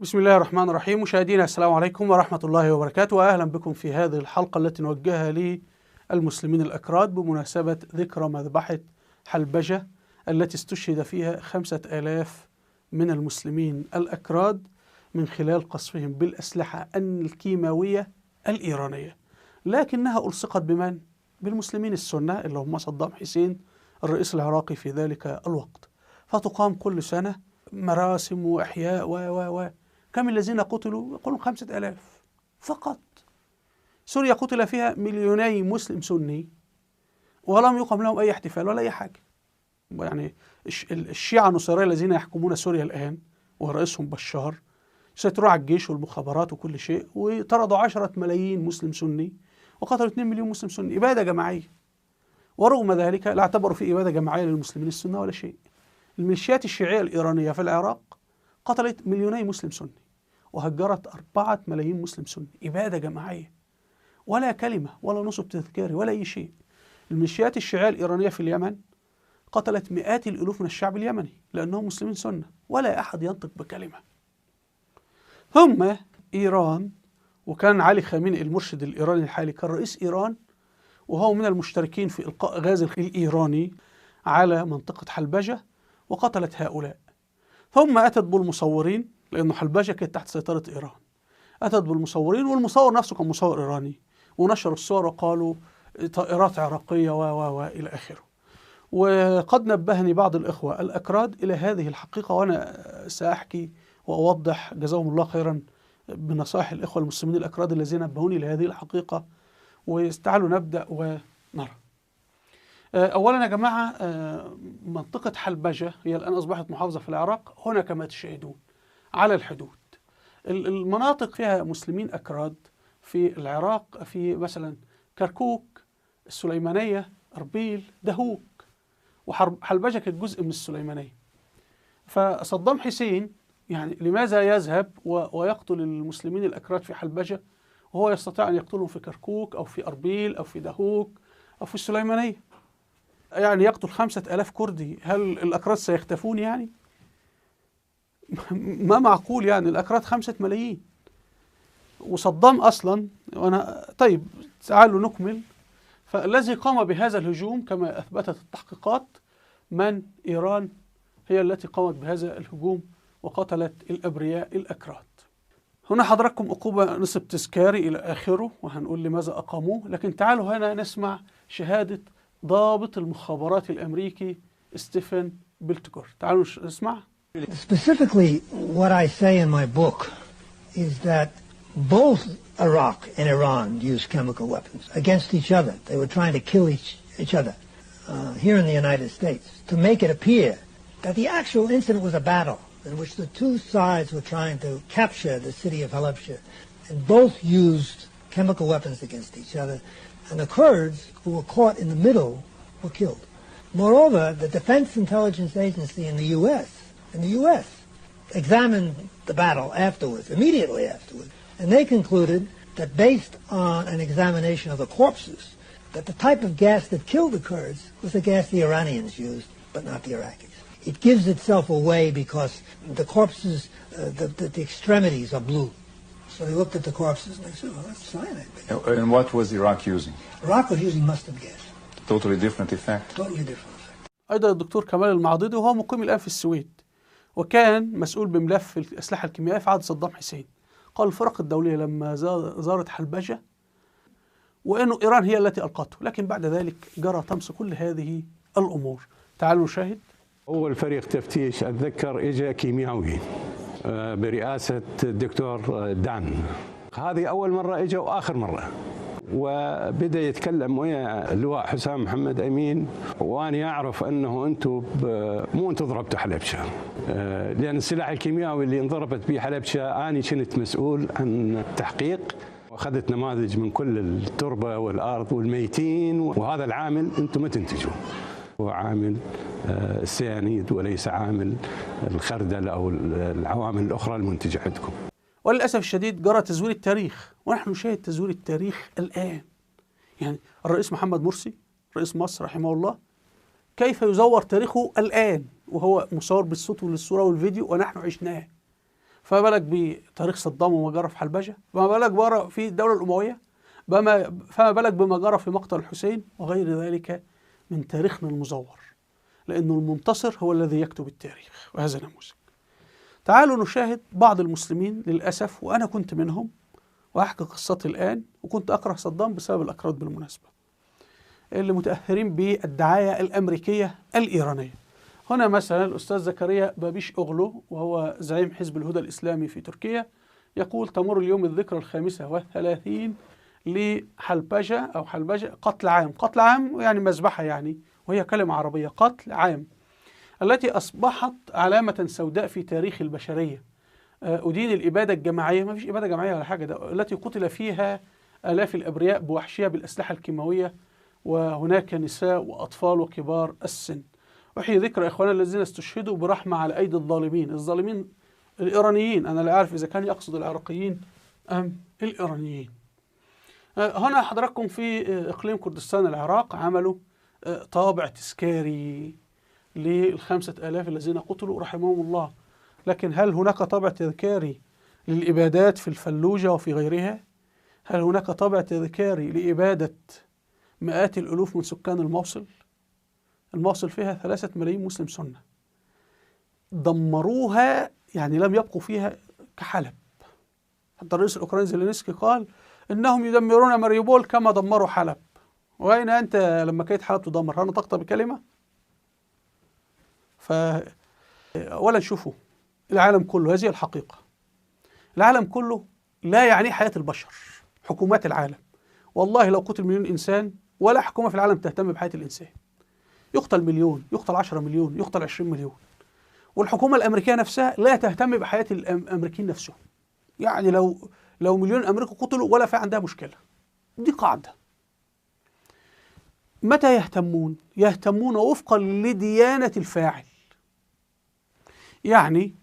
بسم الله الرحمن الرحيم. مشاهدينا السلام عليكم ورحمة الله وبركاته، وأهلا بكم في هذه الحلقة التي نوجهها للمسلمين الأكراد بمناسبة ذكرى مذبحة حلبجة التي استشهد فيها 5000 من المسلمين الأكراد من خلال قصفهم بالأسلحة الكيماوية الإيرانية، لكنها ألصقت بمن؟ بالمسلمين السنة اللي هم صدام حسين الرئيس العراقي في ذلك الوقت. فتقام كل سنة مراسم وإحياء و كم الذين قتلوا؟ يقولون 5000 فقط. سوريا قتل فيها 2,000,000 مسلم سني ولم يقم لهم أي احتفال ولا أي حاجة. يعني الشيعة النصيرية الذين يحكمون سوريا الآن ورئيسهم بشار سيطروا على الجيش والمخابرات وكل شيء، وطردوا 10 ملايين مسلم سني وقتلوا 2 مليون مسلم سني إبادة جماعية، ورغم ذلك لا اعتبروا في إبادة جماعية للمسلمين السنة ولا شيء. الميليشيات الشيعية الإيرانية في العراق قتلت 2,000,000 مسلم سني وهجرت 4 ملايين مسلم سني، إبادة جماعية، ولا كلمة ولا نصب تذكاري ولا أي شيء. الميليشيات الشيعية الإيرانية في اليمن قتلت مئات الألوف من الشعب اليمني لأنهم مسلمين سنة، ولا أحد ينطق بكلمة. ثم إيران، وكان علي خامنئي المرشد الإيراني الحالي كان رئيس إيران، وهو من المشتركين في إلقاء غاز الإيراني على منطقة حلبجة وقتلت هؤلاء. ثم أتت بالمصورين، لأنه حلبجة كانت تحت سيطرة إيران، أتت بالمصورين، والمصور نفسه كان مصور إيراني، ونشروا الصور وقالوا طائرات عراقية وإلى آخره. وقد نبهني بعض الإخوة الأكراد إلى هذه الحقيقة، وأنا سأحكي وأوضح جزاهم الله خيرا بنصائح الإخوة المسلمين الأكراد الذين نبهوني لهذه الحقيقة. وتعالوا نبدأ ونرى. أولا يا جماعة، منطقة حلبجة هي الآن أصبحت محافظة في العراق، هنا كما تشاهدون على الحدود. المناطق فيها مسلمين أكراد في العراق، في مثلا كركوك، السليمانية، أربيل، دهوك، وحلبجة كانت جزء من السليمانية. فصدام حسين يعني لماذا يذهب ويقتل المسلمين الأكراد في حلبجة وهو يستطيع أن يقتلهم في كركوك أو في أربيل أو في دهوك أو في السليمانية؟ يعني يقتل 5000 كردي، هل الأكراد سيختفون يعني؟ ما معقول، يعني الأكراد 5 ملايين وصدام أصلا. طيب تعالوا نكمل. فالذي قام بهذا الهجوم كما أثبتت التحقيقات من؟ إيران هي التي قامت بهذا الهجوم وقتلت الأبرياء الأكراد. هنا حضراتكم عقوبة نصب تذكاري إلى آخره، وهنقول لماذا أقاموه، لكن تعالوا هنا نسمع شهادة ضابط المخابرات الأمريكي ستيفن بلتجور. تعالوا نسمع. Specifically, what I say in my book is that both Iraq and Iran used chemical weapons against each other. They were trying to kill each other here in the United States to make it appear that the actual incident was a battle in which the two sides were trying to capture the city of Halabja, and both used chemical weapons against each other, and the Kurds who were caught in the middle were killed. Moreover, the Defense Intelligence Agency in the U.S. examined the battle afterwards, immediately afterwards, and they concluded that based on an examination of the corpses, that the type of gas that killed the Kurds was the gas the Iranians used, but not the Iraqis. It gives itself away because the corpses, the extremities are blue. So they looked at the corpses and they said, "Oh, that's cyanide." And what was Iraq using? Iraq was using mustard gas. Totally different effect. Totally different effect. أيضا الدكتور كمال المعضدي، وهو مقيم الآن في السويد، وكان مسؤول بملف الأسلحة الكيميائية في عهد صدام حسين. قال الفرق الدولية لما زارت حلبجة وأنه إيران هي التي ألقته، لكن بعد ذلك جرى طمس كل هذه الأمور. تعالوا نشاهد. أول فريق تفتيش أتذكر إجا كيميائي برئاسة الدكتور دان. هذه أول مرة إجا وآخر مرة، وبدأ يتكلم ويا اللواء حسام محمد أمين، وأنا أعرف أنه أنتم مو أنتم ضربتوا حلبشة، لأن السلاح الكيميائي اللي انضربت به حلبشة أنا كنت مسؤول عن التحقيق، وأخذت نماذج من كل التربة والأرض والميتين، وهذا العامل أنتم ما تنتجوه، هو عامل السيانيد وليس عامل الخردل أو العوامل الأخرى المنتجة عندكم. وللأسف الشديد جرى تزوير التاريخ، ونحن نشاهد تزوير التاريخ الآن. يعني الرئيس محمد مرسي رئيس مصر رحمه الله كيف يزور تاريخه الآن وهو مصور بالصوت والصورة والفيديو ونحن عشناه. فما بالك بتاريخ صدام وما جرى في حلبجة، فما بالك بقى في الدولة الأموية، فما بالك بما جرى في مقتل الحسين وغير ذلك من تاريخنا المزور، لأنه المنتصر هو الذي يكتب التاريخ، وهذا نموذج. تعالوا نشاهد بعض المسلمين للأسف، وأنا كنت منهم وأحكي قصتي الآن، وكنت أكره صدام بسبب الأكراد بالمناسبة، اللي متأثرين بالدعاية الأمريكية الإيرانية. هنا مثلا الأستاذ زكريا بابيش أغلو، وهو زعيم حزب الهدى الإسلامي في تركيا، يقول: تمر اليوم الذكرى 35 لحلبجة أو حلبجة، قتل عام. قتل عام يعني مذبحة يعني، وهي كلمة عربية، قتل عام، التي أصبحت علامة سوداء في تاريخ البشرية. أدين الإبادة الجماعية، ما فيش إبادة جماعية ولا حاجة، ده التي قتل فيها آلاف الأبرياء بوحشية بالأسلحة الكيماوية، وهناك نساء وأطفال وكبار السن. أحيي ذكرى إخواننا الذين استشهدوا برحمة على أيدي الظالمين الإيرانيين. أنا لا أعرف إذا كان يقصد العراقيين أم الإيرانيين. هنا حضراتكم في إقليم كردستان العراق عملوا طابع تذكاري لل5000 الذين قتلوا رحمهم الله، لكن هل هناك طابع تذكاري للإبادات في الفلوجة وفي غيرها؟ هل هناك طابع تذكاري لإبادة مئات الألوف من سكان الموصل؟ الموصل فيها 3 ملايين مسلم سنة، دمروها، يعني لم يبقوا فيها كحلب. حتى الرئيس الأوكراني زيلينسكي قال إنهم يدمرون ماريوبول كما دمروا حلب. وأين أنت لما كانت حلب تدمر؟ هل نطقت بكلمة؟ ولا نشوفوا العالم كله، هذه الحقيقة. العالم كله لا يعني حياة البشر، حكومات العالم. والله لو قتل 1,000,000 إنسان ولا حكومة في العالم تهتم بحياة الإنسان. يقتل 1,000,000، يقتل 10 مليون، يقتل 20 مليون، والحكومة الأمريكية نفسها لا تهتم بحياة الأمريكيين نفسهم. يعني لو 1,000,000 أمريكي قتلوا ولا في عندها مشكلة. دي قاعدة. متى يهتمون؟ يهتمون وفقا لديانة الفاعل. يعني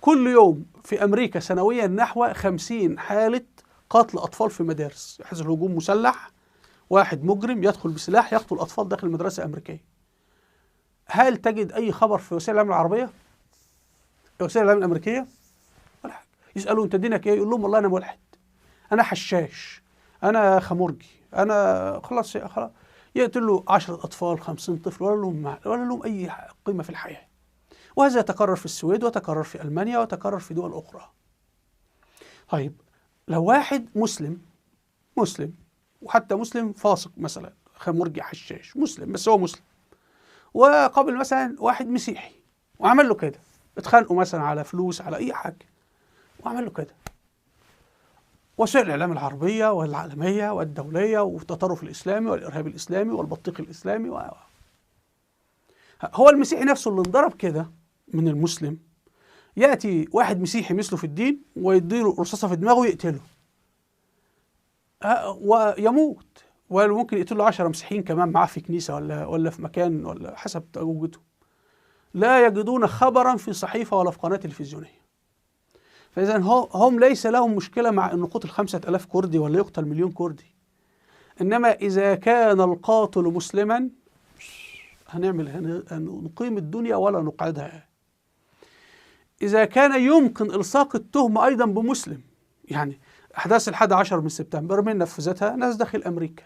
كل يوم في أمريكا سنويا نحو 50 حالة قتل أطفال في مدارس، يحصل هجوم مسلح، واحد مجرم يدخل بسلاح يقتل أطفال داخل مدرسة أمريكية. هل تجد أي خبر في وسائل الإعلام العربية؟ وسائل الإعلام الأمريكية؟ ولا حاجة. يسألوا أنت دينك إيه؟ يقول لهم والله أنا ملحد، أنا حشاش، أنا خمرجي، أنا خلاص. يقتل له 10 أطفال 50 طفل ولا لهم أي قيمة في الحياة. وهذا يتكرر في السويد وتكرر في ألمانيا وتكرر في دول أخرى. طيب لو واحد مسلم وحتى مسلم فاسق مثلا، خمرجي حشاش، مسلم بس هو مسلم، وقابل مثلا واحد مسيحي وعمل له كده، اتخانقوا مثلا على فلوس على أي حاجة وعمل له كده، وسائل الإعلام العربية والعالمية والدولية والتطرف الإسلامي والإرهاب الإسلامي والبطيخ الإسلامي هو المسيحي نفسه اللي انضرب كده من المسلم، يأتي واحد مسيحي مثله في الدين ويديله رصاصة في دماغه ويقتله ويموت، وممكن يقتله 10 مسيحيين كمان معاه في كنيسة ولا في مكان ولا حسب تواجدهم. لا يجدون خبرا في صحيفة ولا في قناة تلفزيونية. فإذا هم ليس لهم مشكلة مع أن قتل 5000 كردي ولا يقتل 1,000,000 كردي، إنما إذا كان القاتل مسلما هنقيم الدنيا ولا نقعدها. إذا كان يمكن إلصاق التهمة أيضا بمسلم، يعني أحداث 11 من سبتمبر من نفذتها ناس داخل أمريكا،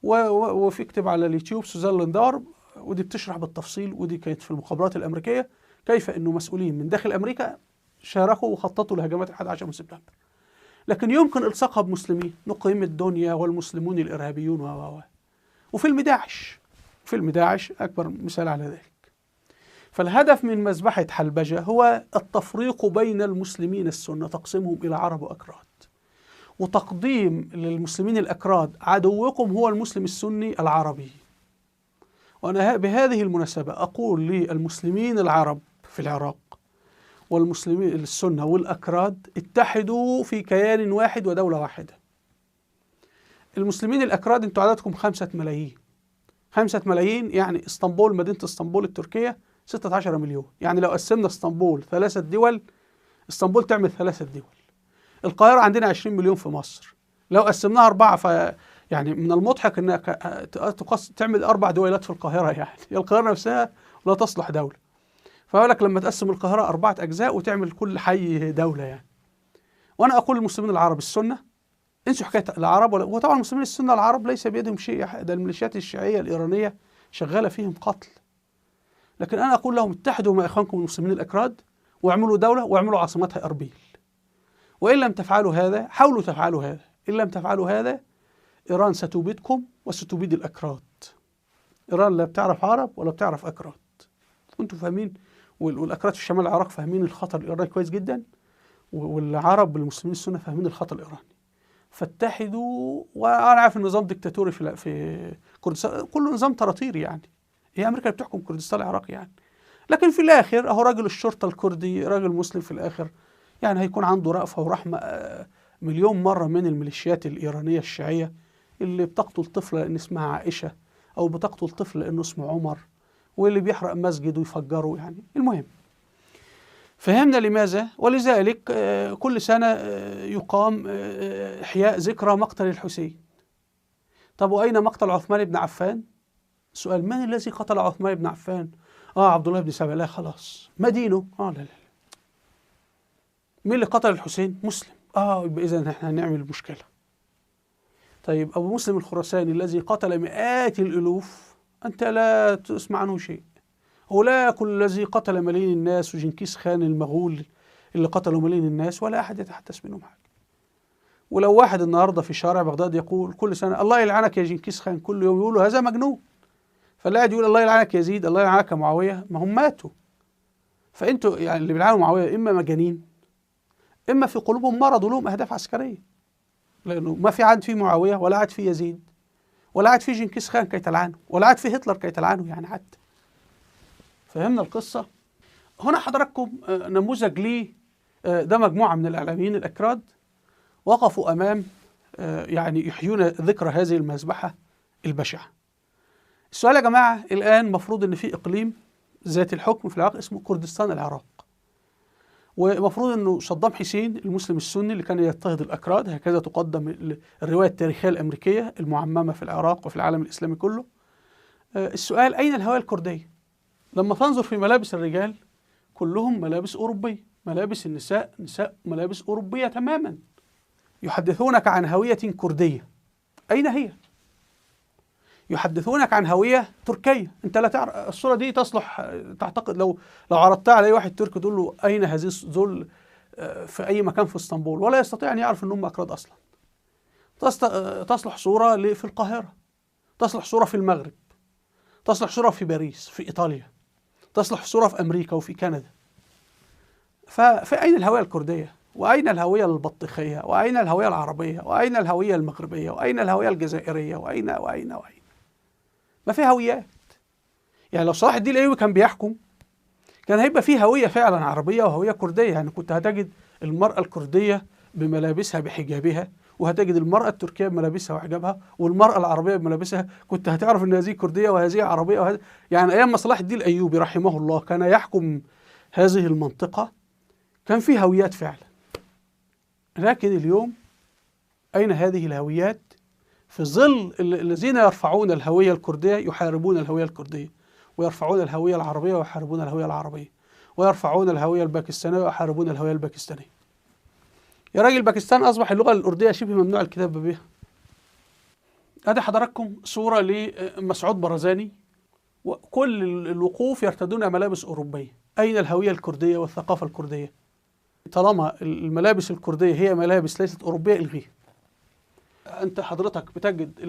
وفي اكتب على اليوتيوب سوزان لندار، ودي بتشرح بالتفصيل، ودي كانت في المخابرات الأمريكية، كيف أنه مسؤولين من داخل أمريكا شاركوا وخططوا لهجمات 11 من سبتمبر. لكن يمكن إلصاقها بمسلمين، نقيم الدنيا والمسلمون الإرهابيون وفيلم داعش أكبر مثال على ذلك. فالهدف من مذبحة حلبجة هو التفريق بين المسلمين السنة، تقسيمهم إلى عرب وأكراد، وتقديم للمسلمين الأكراد عدوكم هو المسلم السني العربي. وأنا بهذه المناسبة أقول للمسلمين العرب في العراق والمسلمين السنة والأكراد: اتحدوا في كيان واحد ودولة واحدة. المسلمين الأكراد انتوا عددكم 5 ملايين. 5 ملايين يعني اسطنبول، مدينة اسطنبول التركية 16 مليون، يعني لو قسمنا اسطنبول 3 دول، اسطنبول تعمل 3 دول. القاهرة عندنا 20 مليون في مصر، لو قسمناها 4 يعني من المضحك انك تعمل 4 دويلات في القاهرة، يعني القاهرة نفسها لا تصلح دولة. فأقول لك لما تقسم القاهرة 4 أجزاء وتعمل كل حي دولة يعني. وأنا أقول للمسلمين العرب السنة انسوا حكاية العرب، وطبعا المسلمين السنة العرب ليس بيدهم شيء، ده الميليشيات الشيعية الإيرانية شغالة فيهم قتل. لكن أنا أقول لهم اتحدوا مع إخوانكم المسلمين الأكراد واعملوا دولة واعملوا عاصمتها أربيل. وإن لم تفعلوا هذا حاولوا تفعلوا هذا، إن لم تفعلوا هذا إيران ستبيدكم وستبيد الأكراد. إيران لا بتعرف عرب ولا بتعرف أكراد. أنتم فاهمين، والأكراد في شمال العراق فاهمين الخطر الإيراني كويس جدا، والعرب المسلمين السنة فاهمين الخطر الإيراني. فاتحدوا. وأنا عارف النظام ديكتاتوري في كردستان، كله نظام طراطير يعني، هي أمريكا اللي بتحكم كردستان العراق يعني. لكن في الآخر أهو راجل الشرطة الكردي راجل مسلم في الآخر، يعني هيكون عنده رأفة ورحمة مليون مرة من الميليشيات الإيرانية الشيعية اللي بتقتل طفلة لأن اسمها عائشة، أو بتقتل طفل لأنه اسمه عمر، واللي بيحرق مسجد ويفجره يعني. المهم فهمنا لماذا، ولذلك كل سنة يقام إحياء ذكرى مقتل الحسين. طب وأين مقتل عثمان بن عفان؟ سؤال، من الذي قتل عثمان بن عفان؟ عبد الله بن سبأ. لا خلاص، ما دينه؟ لا لا. مين اللي قتل الحسين؟ مسلم. يبقى إذا احنا هنعمل مشكلة. طيب أبو مسلم الخراساني الذي قتل مئات الألوف أنت لا تسمع عنه شيء. هولاك الذي قتل ملايين الناس، وجنكيز خان المغول اللي قتلوا ملايين الناس، ولا أحد يتحدث منهم حاجة. ولو واحد النهاردة في شارع بغداد يقول كل سنة الله يلعنك يا جنكيز خان، كل يوم يقولوا هذا مجنون. فاللي قاعد يقول الله يلعنك يا يزيد، الله يلعنك يا معاوية، ما هم ماتوا. فأنتوا يعني اللي بيلعنوا معاوية إما مجانين، إما في قلوبهم مرض ولهم أهداف عسكرية. لأنه ما في عاد في معاوية، ولا عاد في يزيد، ولا عاد في جنكيز خان كي تلعنه، ولا عاد في هتلر كي تلعنه يعني حتى. فهمنا القصة؟ هنا حضراتكم نموذج لي، ده مجموعة من الإعلاميين الأكراد وقفوا أمام يعني يحيون ذكرى هذه المذبحة البشعة. السؤال يا جماعة، الآن مفروض أن في إقليم ذات الحكم في العراق اسمه كردستان العراق، ومفروض أنه صدام حسين المسلم السني اللي كان يضطهد الأكراد، هكذا تقدم الرواية التاريخية الأمريكية المعممة في العراق وفي العالم الإسلامي كله. السؤال، أين الهوية الكردية؟ لما تنظر في ملابس الرجال كلهم ملابس أوروبية، ملابس النساء نساء ملابس أوروبية تماما. يحدثونك عن هوية كردية، أين هي؟ يحدثونك عن هوية تركية، أنت لا تعرف. الصورة دي تصلح، تعتقد لو عرضتها على أي واحد تركي تقول له أين هذه ذول في أي مكان في اسطنبول، ولا يستطيع أن يعرف أنهم أكراد أصلا. تصلح صورة في القاهرة، تصلح صورة في المغرب، تصلح صورة في باريس في إيطاليا، تصلح صورة في أمريكا وفي كندا. فأين الهوية الكردية؟ وأين الهوية البطيخية؟ وأين الهوية العربية؟ وأين الهوية المغربية؟ وأين الهوية الجزائرية؟ وأين وأين وأين؟ ما في هويات. يعني لو صلاح الدين الأيوبي كان بيحكم كان هيبقى فيه هوية فعلا عربية وهوية كردية. يعني كنت هتجد المرأة الكردية بملابسها بحجابها، وهتجد المرأة التركية بملابسها وحجابها، والمرأة العربية بملابسها. كنت هتعرف ان هذه كردية وهذه عربية يعني ايام ما صلاح الدين الايوبي رحمه الله كان يحكم هذه المنطقة كان فيه هويات فعلا. لكن اليوم اين هذه الهويات؟ في ظل الذين يرفعون الهوية الكردية يحاربون الهوية الكردية، ويرفعون الهوية العربية ويحاربون الهوية العربية، ويرفعون الهوية الباكستانية ويحاربون الهوية الباكستانية. يا راجل باكستان أصبح اللغة الأردية شبه ممنوع الكتاب بها. هذه حضراتكم صورة لمسعود برزاني، وكل الوقوف يرتدون ملابس أوروبية. أين الهوية الكردية والثقافة الكردية؟ طالما الملابس الكردية هي ملابس ليست أوروبية الغيها. أنت حضرتك بتجد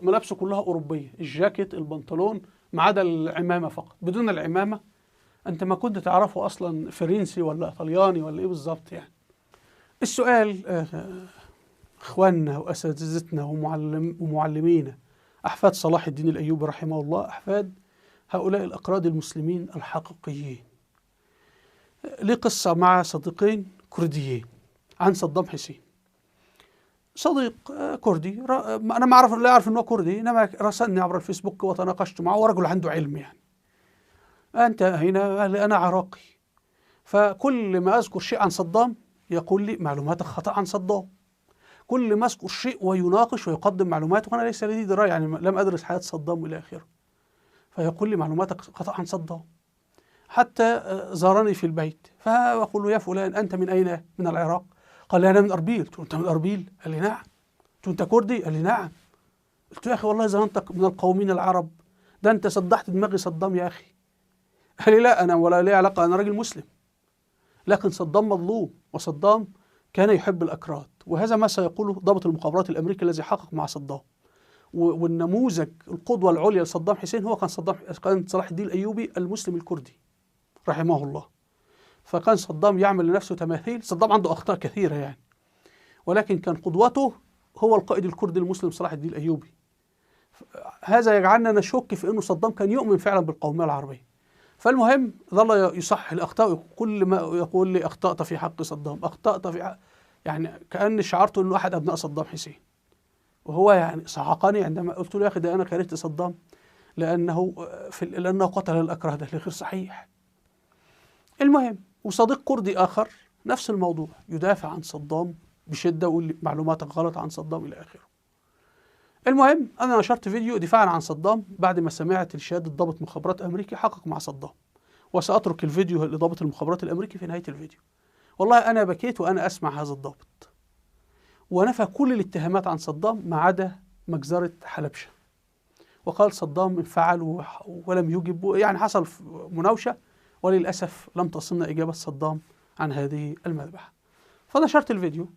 ملابسه كلها أوروبية، الجاكيت البنطلون ما عدا العمامة فقط. بدون العمامة أنت ما كنت تعرفه أصلا فرنسي ولا إيطالياني ولا إيه بالظبط يعني. السؤال، إخواننا وأساتذتنا ومعلمينا أحفاد صلاح الدين الأيوبي رحمه الله، أحفاد هؤلاء الأكراد المسلمين الحقيقيين، لي قصة مع صديقين كرديين عن صدام حسين. صديق كردي، أنا ما أعرف، لا أعرف أنه كردي، إنما راسلني عبر الفيسبوك وتناقشت معه، ورجل عنده علم يعني. أنت هنا، أنا عراقي، فكل ما أذكر شيء عن صدام يقول لي معلوماتك خطأ عن صدام. كل ما أذكر شيء ويناقش ويقدم معلومات وأنا ليس لدي دراية، يعني لم أدرس حياة صدام إلى آخره، فيقول لي معلوماتك خطأ عن صدام. حتى زارني في البيت، فأقول له: يا فلان أنت من أين؟ من العراق. قال لي: أنا من أربيل. قلت له: أنت من أربيل؟ قال لي: نعم. قلت له: أنت كردي؟ قال لي: نعم. قلت له: يا أخي والله ظننتك من القومين العرب، ده أنت صدحت دماغي صدام يا أخي. قال لي: لا، أنا ولا لي علاقة، أنا راجل مسلم، لكن صدام مظلوم، وصدام كان يحب الأكراد. وهذا ما سيقوله ضابط المخابرات الأمريكي الذي حقق مع صدام. والنموذج القدوة العليا لصدام حسين هو كان صلاح الدين الأيوبي المسلم الكردي رحمه الله. فكان صدام يعمل لنفسه تماثيل. صدام عنده أخطاء كثيرة يعني، ولكن كان قدوته هو القائد الكردي المسلم صلاح الدين الأيوبي. هذا يجعلنا نشك في أنه صدام كان يؤمن فعلا بالقومية العربية. فالمهم ظل يصحح الأخطاء، كل ما يقول لي: أخطأت في حق صدام، أخطأت في حق، يعني كأني شعرت أنه أحد أبناء صدام حسين. وهو يعني صعقني عندما قلت له: يا أخي ده أنا كرهت صدام لأنه قتل الأكراد. ده غير صحيح. المهم، وصديق كردي آخر نفس الموضوع، يدافع عن صدام بشدة ويقول لي معلوماتك غلط عن صدام إلى آخره. المهم، أنا نشرت فيديو دفاعا عن صدام بعد ما سمعت الشهادة ضابط مخابرات أمريكي حقق مع صدام، وسأترك الفيديو لضابط المخابرات الأمريكي في نهاية الفيديو. والله أنا بكيت وأنا أسمع هذا الضابط، ونفى كل الاتهامات عن صدام ما عدا مجزرة حلبشة، وقال صدام انفعل ولم يجب، يعني حصل مناوشة، وللأسف لم تصلنا إجابة صدام عن هذه المذبحة. فنشرت الفيديو.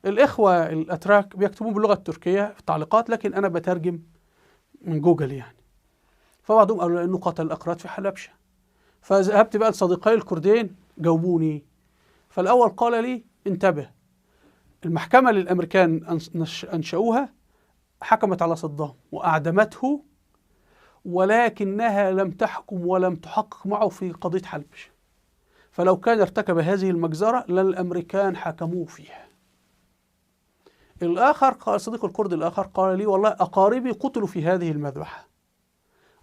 الإخوة الأتراك بيكتبون باللغة التركية في التعليقات، لكن أنا بترجم من جوجل يعني. فبعضهم قالوا إنه قتل الأكراد في حلبشة. فذهبت بقى لصديقي الكردين جاوبوني. فالأول قال لي: انتبه، المحكمة اللي الأمريكان أنشأوها حكمت على صدام وأعدمته، ولكنها لم تحكم ولم تحقق معه في قضية حلبشة، فلو كان ارتكب هذه المجزرة للأمريكان حكموه فيها. الآخر قال، صديق الكرد الآخر قال لي: والله أقاربي قتلوا في هذه المذبحة،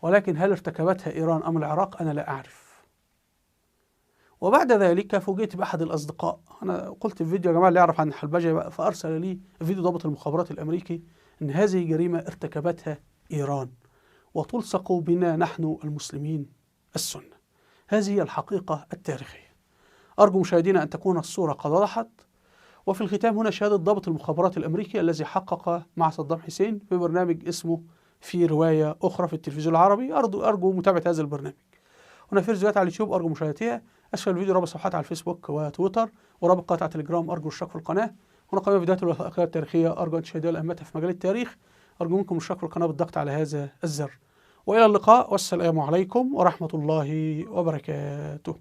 ولكن هل ارتكبتها إيران أم العراق أنا لا أعرف. وبعد ذلك فوجئت بأحد الأصدقاء، أنا قلت في فيديو يا جماعة اللي يعرف عن حلبجة، فأرسل لي فيديو ضابط المخابرات الأمريكي أن هذه جريمة ارتكبتها إيران وتلصق بنا نحن المسلمين السنة. هذه هي الحقيقة التاريخية. أرجو مشاهدينا أن تكون الصورة قد وضحت. وفي الختام هنا شهادة ضابط المخابرات الأمريكي الذي حقق مع صدام حسين في برنامج اسمه في رواية أخرى في التلفزيون العربي. أرجو متابعة هذا البرنامج. هنا في فيديوهات على اليوتيوب أرجو مشاهدتها. أسفل الفيديو رابط صفحات على الفيسبوك وتويتر ورابط قناة تليجرام، أرجو الاشتراك في القناة. هنا قناة فيديوهات الوثائقية التاريخية، أرجو أن تشاهدوها لأهميتها في مجال التاريخ. أرجو منكم الاشتراك في القناة بالضغط على هذا الزر. وإلى اللقاء، والسلام عليكم ورحمة الله وبركاته.